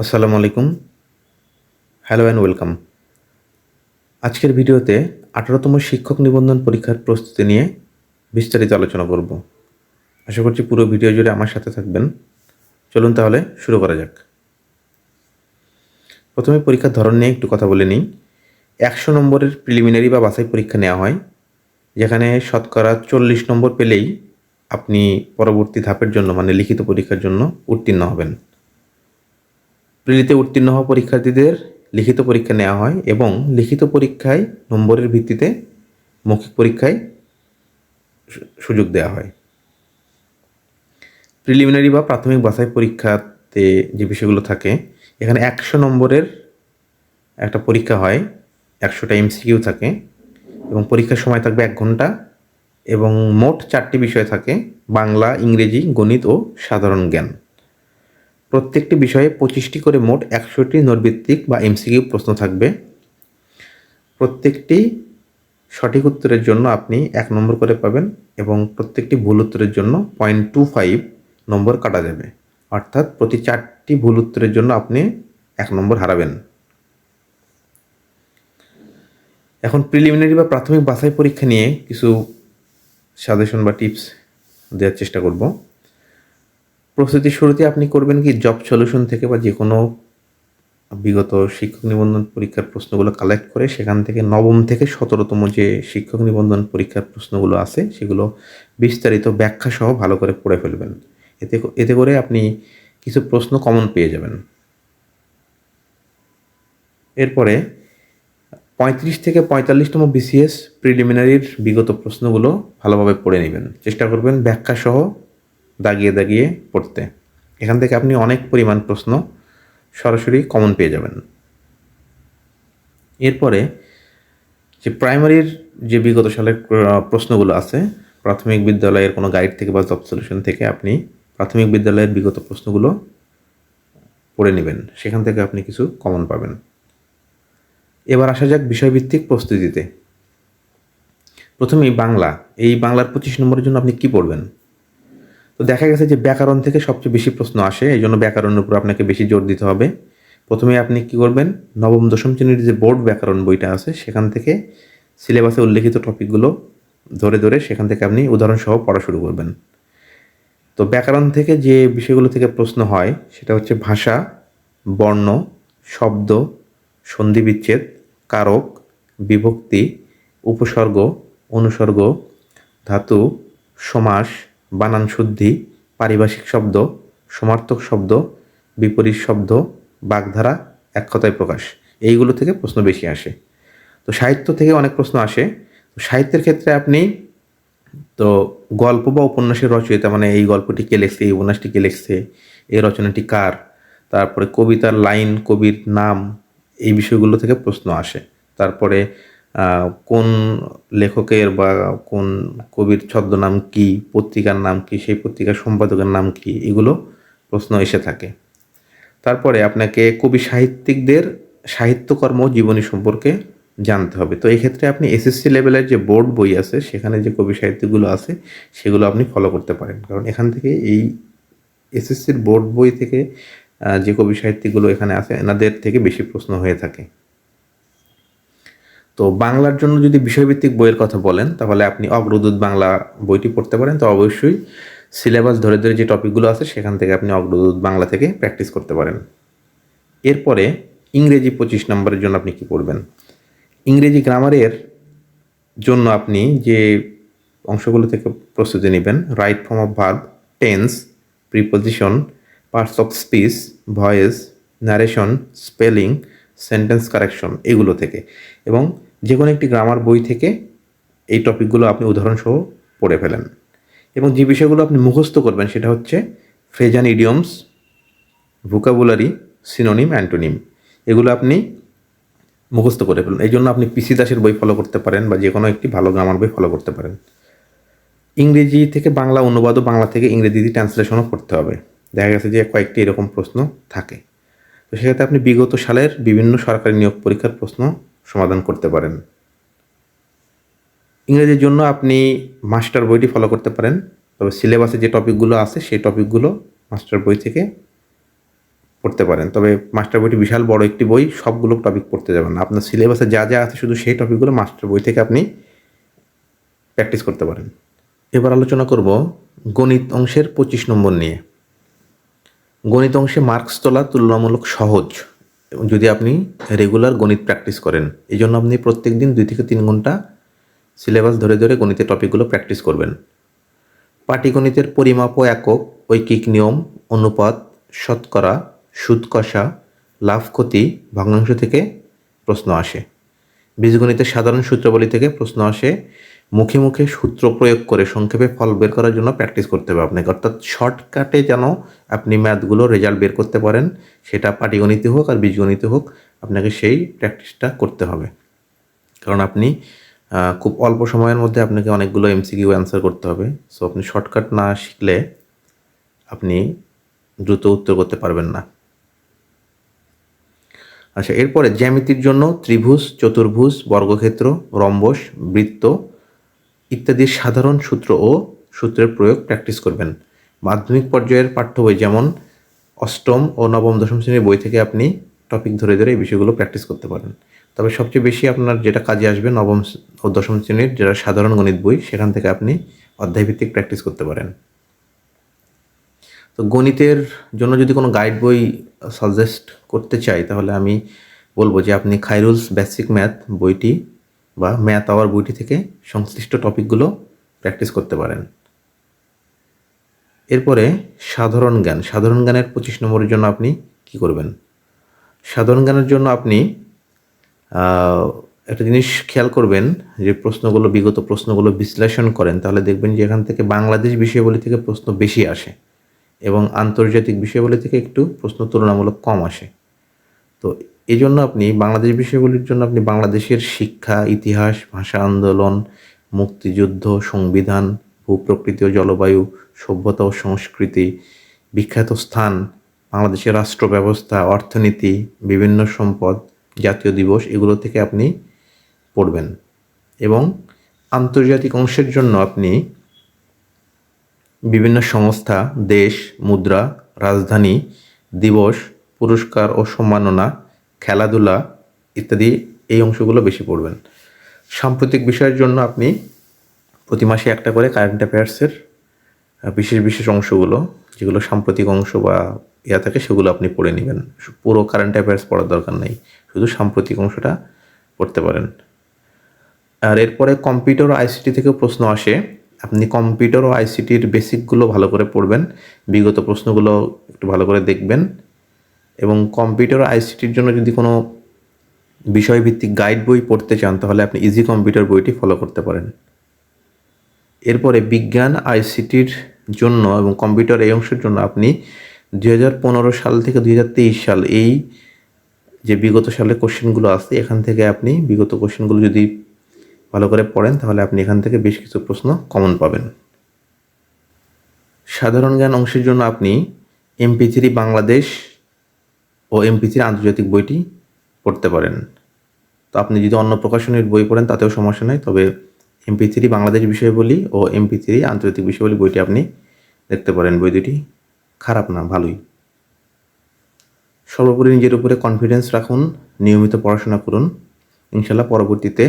আসসালামু আলাইকুম। Hello and welcome. আজকের ভিডিওতে 18তম শিক্ষক নিবন্ধন পরীক্ষার প্রস্তুতি নিয়ে বিস্তারিত আলোচনা করব। আশা করছি পুরো ভিডিও জুড়ে আমার সাথে থাকবেন। চলুন তাহলে শুরু করা যাক। প্রথমে পরীক্ষার ধরন নিয়ে একটু কথা বলে নিই। 100 নম্বরের প্রিলিমিনারি বা বাছাই পরীক্ষা নেওয়া হয়, যেখানে শতকরা 40 নম্বর পেলেই আপনি পরবর্তী ধাপের জন্য মানে লিখিত পরীক্ষার জন্য উত্তীর্ণ হবেন। প্রিলিতে উত্তীর্ণ হওয়া পরীক্ষার্থীদের লিখিত পরীক্ষা নেওয়া হয় এবং লিখিত পরীক্ষায় নম্বরের ভিত্তিতে মৌখিক পরীক্ষায় সুযোগ দেওয়া হয়। প্রিলিমিনারি বা প্রাথমিক বাছাই পরীক্ষাতে যে বিষয়গুলো থাকে, এখানে 100 নম্বরের একটা পরীক্ষা হয়, 100টা এমসিকিউ থাকে এবং পরীক্ষার সময় থাকবে 1 ঘন্টা এবং মোট 4টি বিষয় থাকে: বাংলা, ইংরেজি, গণিত ও সাধারণ জ্ঞান। প্রত্যেকটি বিষয়ে 25টি করে মোট 100টি নোটভিত্তিক বা এমসিকিউ প্রশ্ন থাকবে। প্রত্যেকটি সঠিক উত্তরের জন্য আপনি 1 নম্বর করে পাবেন এবং প্রত্যেকটি ভুল উত্তরের জন্য 0.25 নম্বর কাটা যাবে, অর্থাৎ প্রতি 4টি ভুল উত্তরের জন্য আপনি 1 নম্বর হারাবেন। এখন প্রিলিমিনারি বা প্রাথমিক বাছাই পরীক্ষা নিয়ে কিছু সাজেশন বা টিপস দেওয়ার চেষ্টা করব। প্রস্তুতির শুরুতে আপনি করবেন কি, জব সলিউশন থেকে বা যে কোনো বিগত শিক্ষক নিবন্ধন পরীক্ষার প্রশ্নগুলো কালেক্ট করে সেখান থেকে 9ম থেকে 17তম যে শিক্ষক নিবন্ধন পরীক্ষার প্রশ্নগুলো আছে সেগুলো বিস্তারিত ব্যাখ্যা সহ ভালো করে পড়ে ফেলবেন। এতে করে আপনি কিছু প্রশ্ন কমন পেয়ে যাবেন। এরপরে 35 থেকে 45তম বিসিএস প্রিলিমিনারির বিগত প্রশ্নগুলো ভালোভাবে পড়ে নেবেন। চেষ্টা করবেন ব্যাখ্যা সহ দাগিয়ে দাগিয়ে পড়তে। এখান থেকে আপনি অনেক পরিমাণ প্রশ্ন সরাসরি কমন পেয়ে যাবেন। এরপরে যে প্রাইমারির যে বিগত সালের প্রশ্নগুলো আছে, প্রাথমিক বিদ্যালয়ের কোনো গাইড থেকে বা জব সলিউশন থেকে আপনি প্রাথমিক বিদ্যালয়ের বিগত প্রশ্নগুলো পড়ে নেবেন, সেখান থেকে আপনি কিছু কমন পাবেন। এবার আসা যাক বিষয়ভিত্তিক প্রস্তুতিতে। প্রথমেই বাংলা। এই বাংলার 25 নম্বরের জন্য আপনি কি পড়বেন? তো দেখা গেছে যে ব্যাকরণ থেকে সবচেয়ে বেশি প্রশ্ন আসে, এই জন্য ব্যাকরণের উপর আপনাকে বেশি জোর দিতে হবে। প্রথমে আপনি কি করবেন, নবম দশম শ্রেণীর যে বোর্ড ব্যাকরণ বইটা আছে সেখান থেকে সিলেবাসে উল্লেখিত টপিকগুলো ধরে ধরে সেখান থেকে আপনি উদাহরণসহ পড়া শুরু করবেন। তো ব্যাকরণ থেকে যে বিষয়গুলো থেকে প্রশ্ন হয় সেটা হচ্ছে ভাষা, বর্ণ, শব্দ, সন্ধিবিচ্ছেদ, কারক, বিভক্তি, উপসর্গ, অনুসর্গ, ধাতু, সমাস, বানান শুদ্ধি, পারিভাষিক শব্দ, সমার্থক শব্দ, বিপরীত শব্দ, বাগধারা, এক কথায় প্রকাশ। এইগুলো থেকে প্রশ্ন বেশি আসে। তো সাহিত্য থেকে অনেক প্রশ্ন আসে। তো সাহিত্যের ক্ষেত্রে আপনি তো গল্প বা উপন্যাসের রচয়িতা, মানে এই গল্পটি কে লিখছে, এই উপন্যাসটি কে লিখছে, এই রচনাটি কার, তারপরে কবিতার লাইন, কবির নাম, এই বিষয়গুলো থেকে প্রশ্ন আসে। তারপরে কোন লেখকের বা কোন কবির ছদ্মনাম কি, পত্রিকার নাম কি, সেই পত্রিকার সম্পাদকের নাম কি, এগুলো প্রশ্ন এসে থাকে। তারপরে আপনাকে কবি সাহিত্যিকদের সাহিত্যকর্ম জীবনী সম্পর্কে জানতে হবে। তো এক্ষেত্রে আপনি এসএসসি লেভেলের যে বোর্ড বই আছে সেখানে যে কবি সাহিত্যগুলো আছে সেগুলো আপনি ফলো করতে পারেন, কারণ এখান থেকে এই এসএসসির বোর্ড বই থেকে যে কবি সাহিত্যগুলো এখানে আছে এনাদের থেকে বেশি প্রশ্ন হয়ে থাকে। তো বাংলার জন্য যদি বিষয়ভিত্তিক বইয়ের কথা বলেন তাহলে আপনি অগ্রদূত বাংলা বইটি পড়তে পারেন। তো অবশ্যই সিলেবাস ধরে ধরে যে টপিকগুলো আছে সেখান থেকে আপনি অগ্রদূত বাংলা থেকে প্র্যাকটিস করতে পারেন। এরপরে ইংরেজি 25 নম্বরের জন্য আপনি কি পড়বেন? ইংরেজি গ্রামারের জন্য আপনি যে অংশগুলো থেকে প্রস্তুতি নেবেন, right form of verb, tense, preposition, parts of speech, voice, narration, spelling, sentence correction, এগুলো থেকে। এবং যে কোনো একটি গ্রামার বই থেকে এই টপিকগুলো আপনি উদাহরণসহ পড়ে ফেলেন। এবং যে বিষয়গুলো আপনি মুখস্থ করবেন সেটা হচ্ছে phrase and idioms, vocabulary, synonym, antonym, এগুলো আপনি মুখস্থ করে ফেলুন। এই জন্য আপনি পিসি দাসের বই ফলো করতে পারেন বা যে কোনো একটি ভালো গ্রামার বই ফলো করতে পারেন। ইংরেজি থেকে বাংলা অনুবাদও, বাংলা থেকে ইংরেজি ট্রান্সলেশনও করতে হবে। দেখা গেছে যে কয়েকটি এরকম প্রশ্ন থাকে। তো সেক্ষেত্রে আপনি বিগত সালের বিভিন্ন সরকারি নিয়োগ পরীক্ষার প্রশ্ন সমাধান করতে পারেন। ইংরেজির জন্য আপনি মাস্টার বইটি ফলো করতে পারেন, তবে সিলেবাসে যে টপিকগুলো আছে সেই টপিকগুলো মাস্টার বই থেকে পড়তে পারেন। তবে মাস্টার বইটি বিশাল বড় একটি বই, সবগুলো টপিক পড়তে যাবেন না। আপনার সিলেবাসে যা যা আছে শুধু সেই টপিকগুলো মাস্টার বই থেকে আপনি প্র্যাকটিস করতে পারেন। এবার আলোচনা করব গণিত অংশের 25 নম্বর নিয়ে। গণিত অংশে মার্কস তোলা তুলনামূলক সহজ এবং যদি আপনি রেগুলার গণিত প্র্যাকটিস করেন। এই জন্য আপনি প্রত্যেক দিন 2 থেকে 3 ঘন্টা সিলেবাস ধরে ধরে গণিতের টপিকগুলো প্র্যাকটিস করবেন। পাটিগণিতের পরিমাপ ও একক, ঐকিক নিয়ম, অনুপাত, শতকরা, সুদ কষা, লাভ ক্ষতি, ভগ্নাংশ থেকে প্রশ্ন আসে। বীজগণিতের সাধারণ সূত্রাবলী থেকে প্রশ্ন আসে। মুখে মুখে সূত্র প্রয়োগ করে সংক্ষেপে ফল বের করার জন্য প্র্যাকটিস করতে হবে আপনাকে, অর্থাৎ শর্টকাটে যেন আপনি ম্যাথগুলো রেজাল্ট বের করতে পারেন, সেটা পাটিগণিতে হোক আর বীজগণিতে হোক, আপনাকে সেই প্র্যাকটিসটা করতে হবে। কারণ আপনি খুব অল্প সময়ের মধ্যে আপনাকে অনেকগুলো এমসিকিউ অ্যান্সার করতে হবে। সো আপনি শর্টকাট না শিখলে আপনি দ্রুত উত্তর করতে পারবেন না। আচ্ছা, এরপরে জ্যামিতির জন্য ত্রিভুজ, চতুর্ভুজ, বর্গক্ষেত্র, রম্বস, বৃত্ত ইত্যাদির সাধারণ সূত্র ও সূত্রের প্রয়োগ প্র্যাকটিস করবেন। মাধ্যমিক পর্যায়ের পাঠ্য বই যেমন অষ্টম ও নবম দশম শ্রেণীর বই থেকে আপনি টপিক ধরে ধরে এই বিষয়গুলো প্র্যাকটিস করতে পারেন। তবে সবচেয়ে বেশি আপনার যেটা কাজে আসবে নবম ও দশম শ্রেণীর যেটা সাধারণ গণিত বই, সেখান থেকে আপনি অধ্যায়ভিত্তিক প্র্যাকটিস করতে পারেন। তো গণিতের জন্য যদি কোনো গাইড বই সাজেস্ট করতে চাই, তাহলে আমি বলবো যে আপনি খাইরুলস বেসিক ম্যাথ বইটি বা ম্যাথ আওয়ার বইটি থেকে সংশ্লিষ্ট টপিকগুলো প্র্যাকটিস করতে পারেন। এরপরে সাধারণ জ্ঞান। সাধারণ জ্ঞানের 25 নম্বরের জন্য আপনি কি করবেন? সাধারণ জ্ঞানের জন্য আপনি একটা জিনিস খেয়াল করবেন, যে প্রশ্নগুলো, বিগত প্রশ্নগুলো বিশ্লেষণ করেন, তাহলে দেখবেন যে এখান থেকে বাংলাদেশ বিষয়াবলী থেকে প্রশ্ন বেশি আসে এবং আন্তর্জাতিক বিষয়াবলী থেকে একটু প্রশ্ন তুলনামূলক কম আসে। তো এই জন্য আপনি বাংলাদেশ বিষয়গুলির জন্য আপনি বাংলাদেশের শিক্ষা, ইতিহাস, ভাষা আন্দোলন, মুক্তিযুদ্ধ, সংবিধান, ভূপ্রকৃতি ও জলবায়ু, সভ্যতা ও সংস্কৃতি, বিখ্যাত স্থান, বাংলাদেশের রাষ্ট্র ব্যবস্থা, অর্থনীতি, বিভিন্ন সম্পদ, জাতীয় দিবস, এগুলো থেকে আপনি পড়বেন। এবং আন্তর্জাতিক অংশের জন্য আপনি বিভিন্ন সংস্থা, দেশ, মুদ্রা, রাজধানী, দিবস, পুরস্কার ও সম্মাননা, খেলাধুলা ইত্যাদি এই অংশগুলো বেশি পড়বেন। সাম্প্রতিক বিষয়ের জন্য আপনি প্রতি মাসে একটা করে কারেন্ট অ্যাফেয়ার্সের বিশেষ বিশেষ অংশগুলো, যেগুলো সাম্প্রতিক অংশ বা থাকে, সেগুলো আপনি পড়ে নেবেন। পুরো কারেন্ট অ্যাফেয়ার্স পড়ার দরকার নেই, শুধু সাম্প্রতিক অংশটা পড়তে পারেন। আর এরপরে কম্পিউটার ও আইসিটি থেকেও প্রশ্ন আসে। আপনি কম্পিউটার ও আইসিটির বেসিকগুলো ভালো করে পড়বেন, বিগত প্রশ্নগুলো একটু ভালো করে দেখবেন। এবং কম্পিউটার ও আইসিটির জন্য যদি কোনো বিষয়ভিত্তিক গাইড বই পড়তে চান, তাহলে আপনি ইজি কম্পিউটার বইটি ফলো করতে পারেন। এরপরে বিজ্ঞান, আইসিটির জন্য এবং কম্পিউটার এই অংশের জন্য আপনি 2015 সাল থেকে 2023 সাল, এই যে বিগত সালের কোশ্চেনগুলো আছে, এখান থেকে আপনি বিগত কোশ্চেনগুলো যদি ভালো করে পড়েন, তাহলে আপনি এখান থেকে বেশ কিছু প্রশ্ন কমন পাবেন। সাধারণ জ্ঞান অংশের জন্য আপনি MP3 বাংলাদেশ ও MP3 আন্তর্জাতিক বইটি পড়তে পারেন। তো আপনি যদি অন্য প্রকাশনীর বই পড়েন তাতেও সমস্যা নেই, তবে MP3 বাংলাদেশ বিষয়াবলী ও MP3 আন্তর্জাতিক বিষয়াবলী বইটি আপনি দেখতে পারেন। বই দুটি খারাপ না, ভালোই। সর্বোপরি নিজের উপরে কনফিডেন্স রাখুন, নিয়মিত পড়াশোনা করুন। ইনশাল্লাহ পরবর্তীতে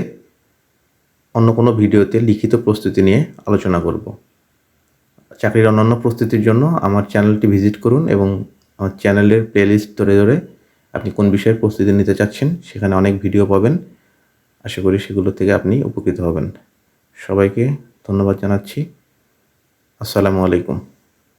অন্য কোনো ভিডিওতে লিখিত প্রস্তুতি নিয়ে আলোচনা করব। চাকরির অন্যান্য প্রস্তুতির জন্য আমার চ্যানেলটি ভিজিট করুন এবং আমার চ্যানেলের প্লেলিস্ট ধরে ধরে আপনি কোন বিষয়ের প্রস্তুতি নিতে চাচ্ছেন সেখানে অনেক ভিডিও পাবেন। আশা করি সেগুলো থেকে আপনি উপকৃত হবেন। সবাইকে ধন্যবাদ জানাচ্ছি। আসসালামু আলাইকুম।